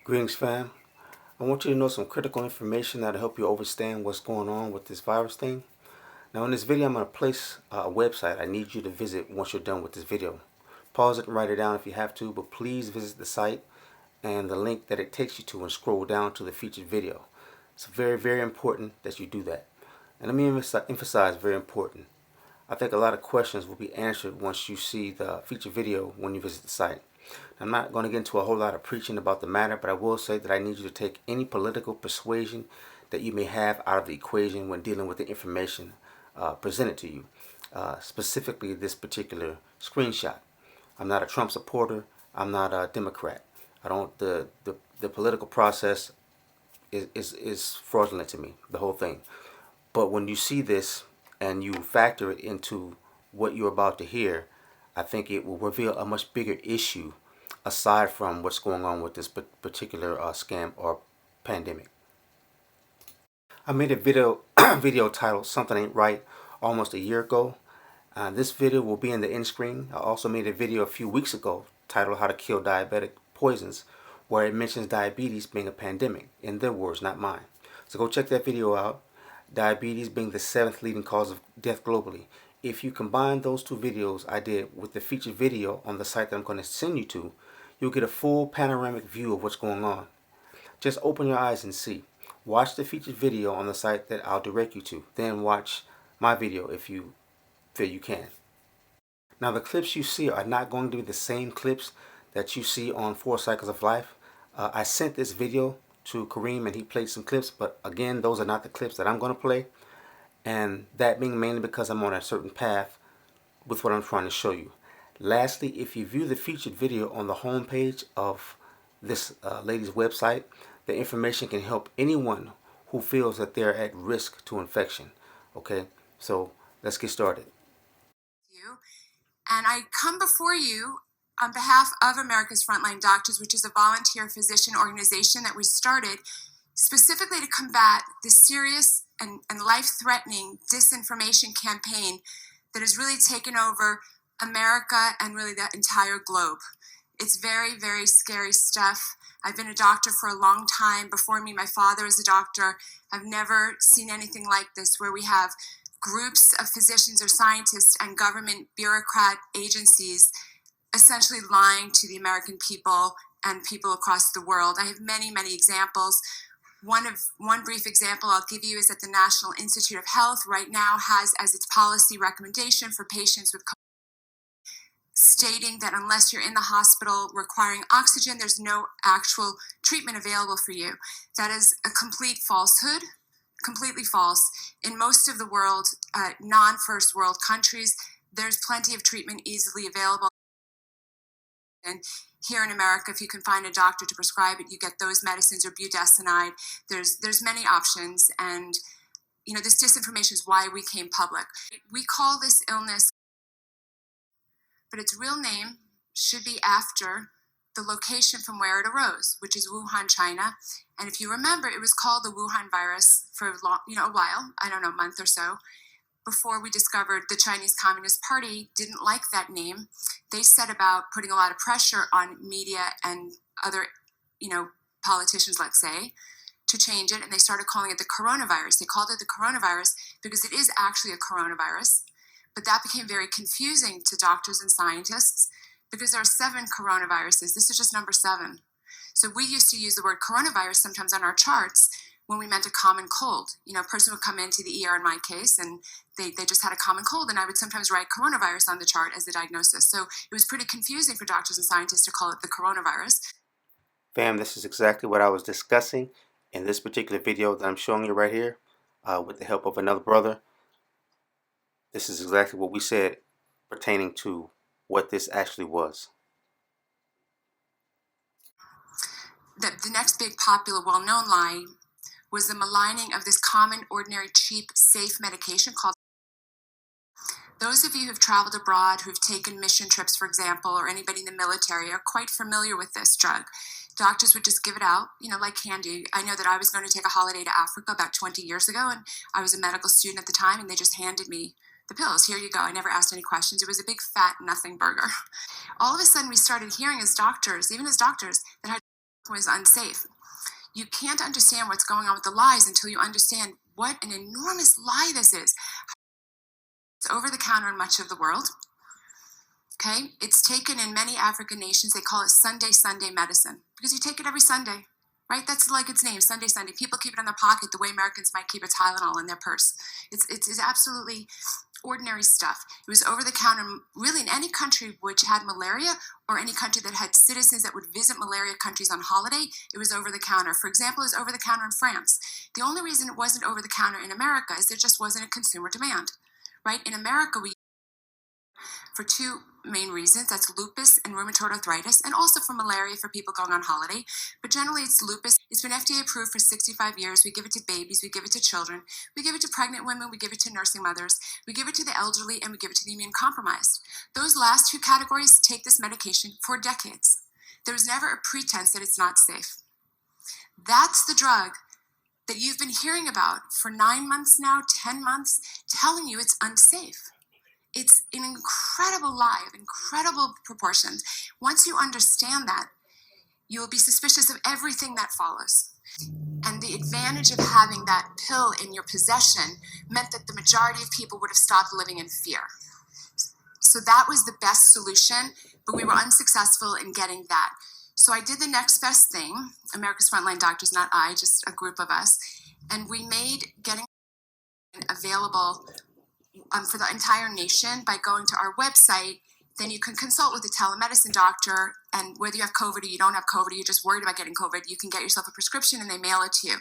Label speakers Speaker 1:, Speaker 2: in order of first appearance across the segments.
Speaker 1: Greetings, fam. I want you to know some critical information that'll help you understand what's going on with this virus thing. Now, in this video, I'm going to place a website I need you to visit once you're done with this video. Pause it and write it down if you have to, but please visit the site and the link that it takes you to and scroll down to the featured video. It's very, very important that you do that. And let me emphasize very important. I think a lot of questions will be answered once you see the featured video when you visit the site. I'm not going to get into a whole lot of preaching about the matter, but I will say that I need you to take any political persuasion that you may have out of the equation when dealing with the information presented to you, specifically this particular screenshot. I'm not a Trump supporter. I'm not a Democrat. I don't. The political process is fraudulent to me, the whole thing. But when you see this and you factor it into what you're about to hear, I think it will reveal a much bigger issue aside from what's going on with this particular scam or pandemic. I made a video video titled "Something Ain't Right" almost a year ago. This video will be in the end screen. I also made a video a few weeks ago titled "How to Kill Diabetic Poisons," where it mentions diabetes being a pandemic, in their words, not mine. So go check that video out. Diabetes being the 7th leading cause of death globally. If you combine those two videos I did with the featured video on the site that I'm going to send you to, you'll get a full panoramic view of what's going on. Just open your eyes and see. Watch the featured video on the site that I'll direct you to. Then watch my video if you feel you can. Now, the clips you see are not going to be the same clips that you see on 4 Cycles of Life. I sent this video to Kareem and he played some clips, but again, those are not the clips that I'm going to play. And that being mainly because I'm on a certain path with what I'm trying to show you. Lastly, if you view the featured video on the home page of this lady's website, the information can help anyone who feels that they're at risk to infection. Okay, so let's get started.
Speaker 2: And I come before you on behalf of America's Frontline Doctors, which is a volunteer physician organization that we started specifically to combat this serious and life-threatening disinformation campaign that has really taken over America and really the entire globe. It's very, very scary stuff. I've been a doctor for a long time. Before me, my father is a doctor. I've never seen anything like this, where we have groups of physicians or scientists and government bureaucrat agencies essentially lying to the American people and people across the world. I have many, many examples. One brief example I'll give you is that the National Institute of Health right now has as its policy recommendation for patients with COVID, stating that unless you're in the hospital requiring oxygen, there's no actual treatment available for you. That is a complete falsehood, completely false. In most of the world, non-first world countries, there's plenty of treatment easily available. And here in America, if you can find a doctor to prescribe it, you get those medicines or budesonide. There's many options, and this disinformation is why we came public. We call this illness, but its real name should be after the location from where it arose, which is Wuhan, China. And if you remember, it was called the Wuhan virus for a while, I don't know, a month or so, before we discovered the Chinese Communist Party didn't like that name. They set about putting a lot of pressure on media and other, politicians, let's say, to change it, and they started calling it the coronavirus. They called it the coronavirus because it is actually a coronavirus. But that became very confusing to doctors and scientists because there are 7 coronaviruses. This is just number 7. So we used to use the word coronavirus sometimes on our charts when we meant a common cold. A person would come into the ER in my case and they just had a common cold, and I would sometimes write coronavirus on the chart as the diagnosis. So it was pretty confusing for doctors and scientists to call it the coronavirus.
Speaker 1: Fam, this is exactly what I was discussing in this particular video that I'm showing you right here with the help of another brother. This is exactly what we said pertaining to what this actually was.
Speaker 2: The next big popular well-known lie was the maligning of this common, ordinary, cheap, safe medication called. Those of you who've traveled abroad, who've taken mission trips, for example, or anybody in the military are quite familiar with this drug. Doctors would just give it out, like candy. I know that I was going to take a holiday to Africa about 20 years ago, and I was a medical student at the time, and they just handed me the pills. Here you go. I never asked any questions. It was a big, fat, nothing burger. All of a sudden, we started hearing as doctors, even as doctors, that was unsafe. You can't understand what's going on with the lies until you understand what an enormous lie this is. It's over the counter in much of the world. Okay, it's taken in many African nations. They call it Sunday medicine because you take it every Sunday, right? That's like its name, Sunday. People keep it in their pocket the way Americans might keep a Tylenol in their purse. It's absolutely ordinary stuff. It was over the counter, really, in any country which had malaria or any country that had citizens that would visit malaria countries on holiday. It was over the counter. For example, it was over the counter in France. The only reason it wasn't over the counter in America is there just wasn't a consumer demand, right? In America, we for two main reasons. That's lupus and rheumatoid arthritis, and also for malaria for people going on holiday. But generally, it's lupus. It's been FDA approved for 65 years. We give it to babies, we give it to children, we give it to pregnant women, we give it to nursing mothers, we give it to the elderly, and we give it to the immune compromised. Those last two categories take this medication for decades. There was never a pretense that it's not safe. That's the drug that you've been hearing about for 9 months now, 10 months, telling you it's unsafe. It's an incredible lie of incredible proportions. Once you understand that, you will be suspicious of everything that follows. And the advantage of having that pill in your possession meant that the majority of people would have stopped living in fear. So that was the best solution, but we were unsuccessful in getting that. So I did the next best thing, America's Frontline Doctors, not I, just a group of us, and we made getting available for the entire nation by going to our website. Then you can consult with a telemedicine doctor, and whether you have COVID or you don't have COVID, or you're just worried about getting COVID, you can get yourself a prescription and they mail it to you.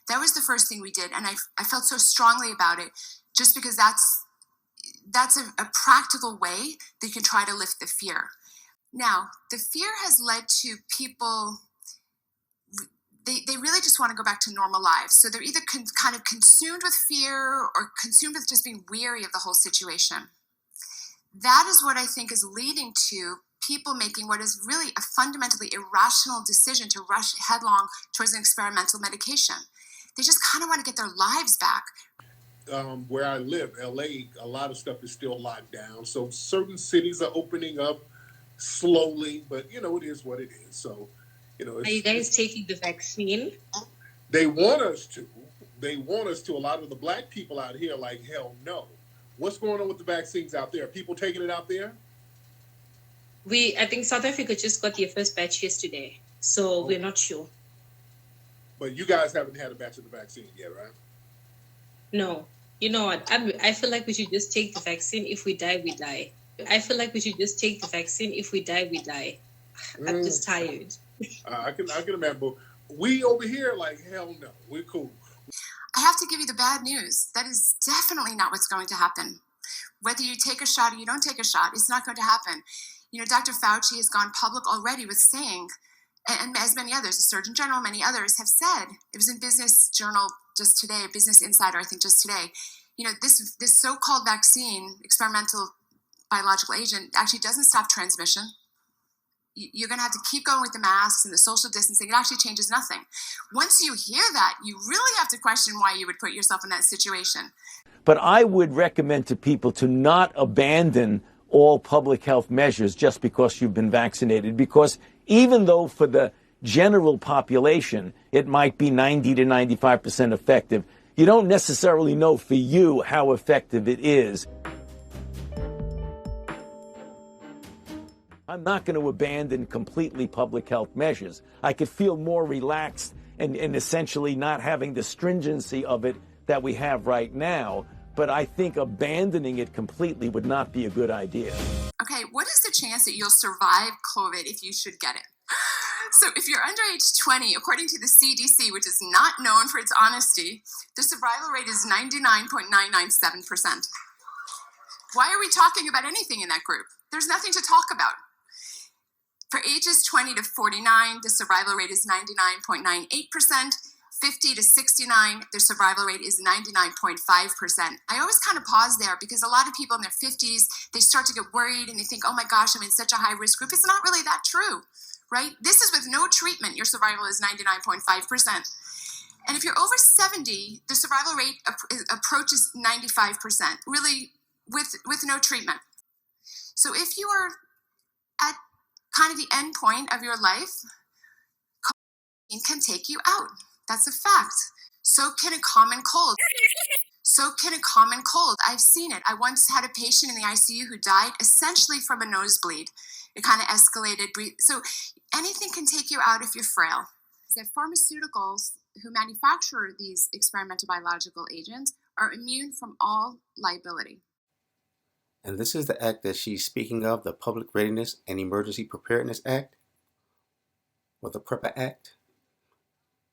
Speaker 2: That was the first thing we did, and I felt so strongly about it just because that's a practical way that you can try to lift the fear. Now, the fear has led to people, they really just want to go back to normal lives. So they're either kind of consumed with fear or consumed with just being weary of the whole situation. That is what I think is leading to people making what is really a fundamentally irrational decision to rush headlong towards an experimental medication. They just kind of want to get their lives back.
Speaker 3: Where I live, LA, a lot of stuff is still locked down. So certain cities are opening up slowly, but it is what it is. So,
Speaker 4: are you guys taking the vaccine?
Speaker 3: They want us to. A lot of the black people out here are like, hell no. What's going on with the vaccines out there? Are people taking it out there?
Speaker 4: I think South Africa just got their first batch yesterday, so we're not sure.
Speaker 3: But you guys haven't had a batch of the vaccine yet, right?
Speaker 4: No. You know what? I feel like we should just take the vaccine. If we die, we die. I feel like we should just take the vaccine. If we die, we die. I'm just tired.
Speaker 3: I can imagine. But we over here, like, hell no. We're cool.
Speaker 2: I have to give you the bad news. That is definitely not what's going to happen. Whether you take a shot or you don't take a shot, it's not going to happen. Dr. Fauci has gone public already with saying, and as many others, the Surgeon General, many others have said, it was in Business Journal just today, Business Insider, I think just today, this so-called vaccine, experimental biological agent, actually doesn't stop transmission. You're going to have to keep going with the masks and the social distancing. It actually changes nothing. Once you hear that, you really have to question why you would put yourself in that situation.
Speaker 5: But I would recommend to people to not abandon all public health measures just because you've been vaccinated, because even though for the general population it might be 90 to 95% effective, you don't necessarily know for you how effective it is. I'm not going to abandon completely public health measures. I could feel more relaxed and essentially not having the stringency of it that we have right now. But I think abandoning it completely would not be a good idea.
Speaker 2: Okay, what is the chance that you'll survive COVID if you should get it? So if you're under age 20, according to the CDC, which is not known for its honesty, the survival rate is 99.997%. Why are we talking about anything in that group? There's nothing to talk about. For ages 20 to 49, the survival rate is 99.98%. 50 to 69, their survival rate is 99.5%. I always kind of pause there because a lot of people in their 50s, they start to get worried and they think, oh my gosh, I'm in such a high risk group. It's not really that true, right? This is with no treatment, your survival is 99.5%. And if you're over 70, the survival rate approaches 95%, really with no treatment. So if you are at kind of the end point of your life, can take you out. That's a fact. So can a common cold. So can a common cold. I've seen it. I once had a patient in the ICU who died essentially from a nosebleed. It kind of escalated. So anything can take you out if you're frail. That pharmaceuticals who manufacture these experimental biological agents are immune from all liability.
Speaker 1: And this is the act that she's speaking of, the Public Readiness and Emergency Preparedness Act, or the PREPA Act.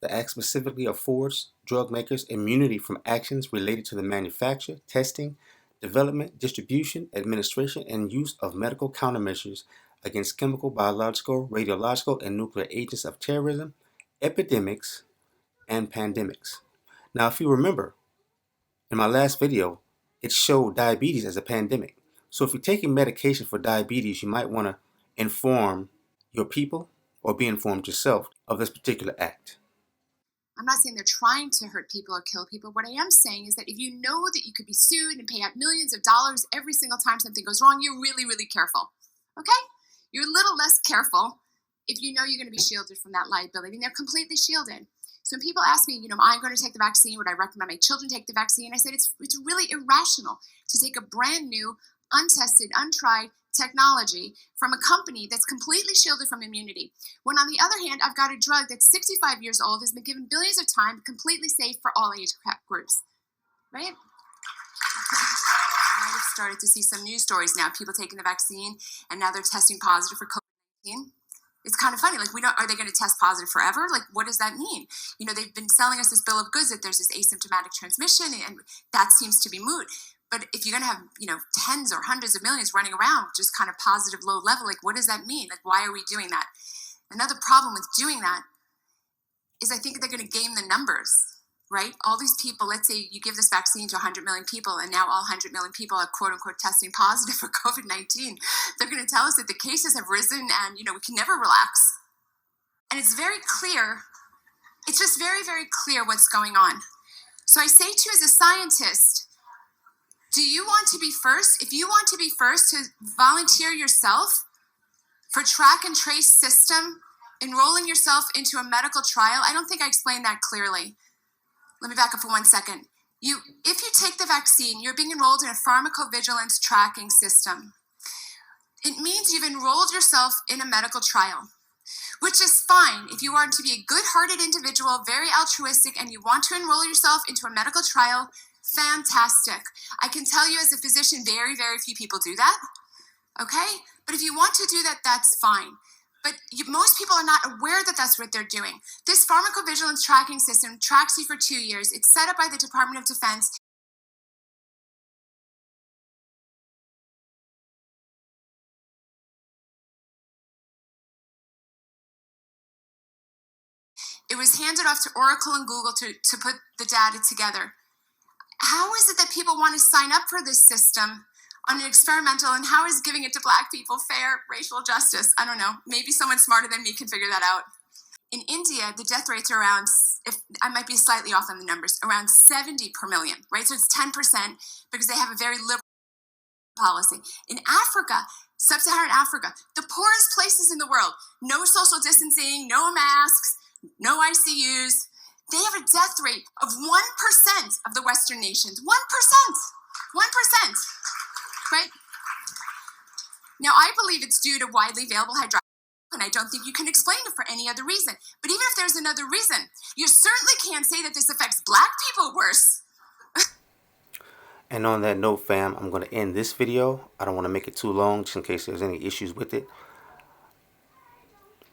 Speaker 1: The act specifically affords drug makers immunity from actions related to the manufacture, testing, development, distribution, administration, and use of medical countermeasures against chemical, biological, radiological, and nuclear agents of terrorism, epidemics, and pandemics. Now, if you remember, in my last video, it showed diabetes as a pandemic. So if you're taking medication for diabetes, you might want to inform your people or be informed yourself of this particular act.
Speaker 2: I'm not saying they're trying to hurt people or kill people. What I am saying is that if you know that you could be sued and pay out millions of dollars every single time something goes wrong, you're really, really careful. Okay? You're a little less careful if you know you're going to be shielded from that liability. And they're completely shielded. So when people ask me, I'm going to take the vaccine, would I recommend my children take the vaccine? I said it's really irrational to take a brand new, untested, untried technology from a company that's completely shielded from immunity. When on the other hand, I've got a drug that's 65 years old, has been given billions of time, completely safe for all age groups, right? I might have started to see some news stories now, people taking the vaccine and now they're testing positive for COVID-19. It's kind of funny, are they going to test positive forever? What does that mean? They've been selling us this bill of goods that there's this asymptomatic transmission, and that seems to be moot. But if you're going to have, tens or hundreds of millions running around, just kind of positive, low level, what does that mean? Why are we doing that? Another problem with doing that is I think they're going to game the numbers, right? All these people, let's say you give this vaccine to 100 million people, and now all 100 million people are quote unquote testing positive for COVID-19. They're going to tell us that the cases have risen and, we can never relax. And it's very clear. It's just very, very clear what's going on. So I say to you as a scientist, do you want to be first? If you want to be first to volunteer yourself for track and trace system, enrolling yourself into a medical trial, I don't think I explained that clearly. Let me back up for 1 second. If you take the vaccine, you're being enrolled in a pharmacovigilance tracking system. It means you've enrolled yourself in a medical trial, which is fine. If you want to be a good-hearted individual, very altruistic, and you want to enroll yourself into a medical trial, fantastic. I can tell you as a physician, very, very few people do that, okay? But if you want to do that, that's fine. But most people are not aware that that's what they're doing. This pharmacovigilance tracking system tracks you for 2 years. It's set up by the Department of Defense. It was handed off to Oracle and Google to put the data together. How is it that people want to sign up for this system on an experimental, and how is giving it to Black people fair racial justice? I don't know. Maybe someone smarter than me can figure that out. In India, the death rates are around, I might be slightly off on the numbers, around 70 per million, right? So it's 10% because they have a very liberal policy. In Africa, sub-Saharan Africa, the poorest places in the world, no social distancing, no masks, no ICUs. They have a death rate of 1% of the Western nations. 1%. 1%. Right? Now, I believe it's due to widely available hydroxychloroquine, and I don't think you can explain it for any other reason. But even if there's another reason, you certainly can't say that this affects Black people worse.
Speaker 1: And on that note, fam, I'm going to end this video. I don't want to make it too long just in case there's any issues with it.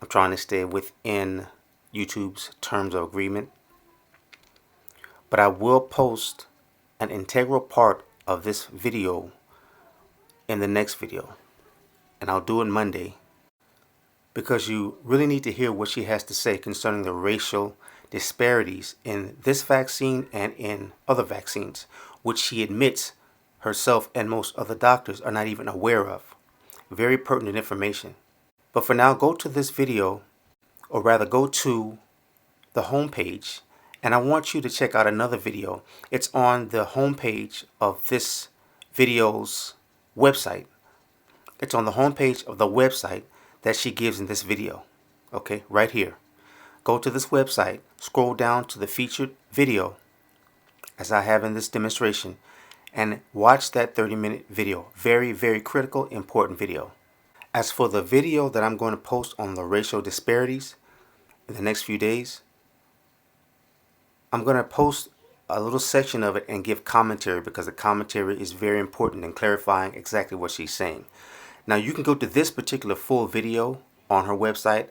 Speaker 1: I'm trying to stay within YouTube's terms of agreement. But I will post an integral part of this video in the next video. And I'll do it Monday, because you really need to hear what she has to say concerning the racial disparities in this vaccine and in other vaccines, which she admits herself and most other doctors are not even aware of. Very pertinent information. But for now, go to this video, or rather go to the homepage, and I want you to check out another video. It's on the homepage of this video's website. It's on the homepage of the website that she gives in this video. Okay, right here. Go to this website, scroll down to the featured video, as I have in this demonstration, and watch that 30-minute video. Very, very critical, important video. As for the video that I'm going to post on the racial disparities in the next few days, I'm going to post a little section of it and give commentary, because the commentary is very important in clarifying exactly what she's saying. Now you can go to this particular full video on her website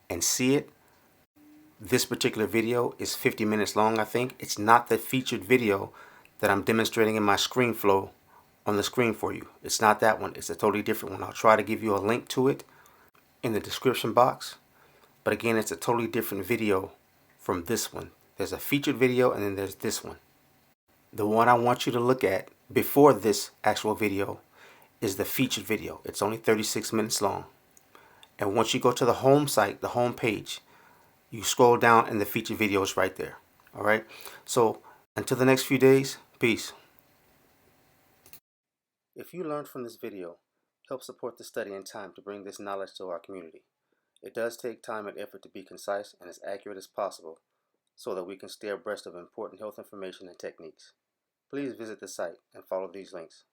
Speaker 1: and see it. This particular video is 50 minutes long, I think. It's not the featured video that I'm demonstrating in my screen flow on the screen for you. It's not that one. It's a totally different one. I'll try to give you a link to it in the description box. But again, it's a totally different video from this one. There's a featured video and then there's this one. The one I want you to look at before this actual video is the featured video. It's only 36 minutes long. And once you go to the home site, the home page, you scroll down and the featured video is right there. All right. So until the next few days, peace. If you learned from this video, help support the study and time to bring this knowledge to our community. It does take time and effort to be concise and as accurate as possible so that we can stay abreast of important health information and techniques. Please visit the site and follow these links.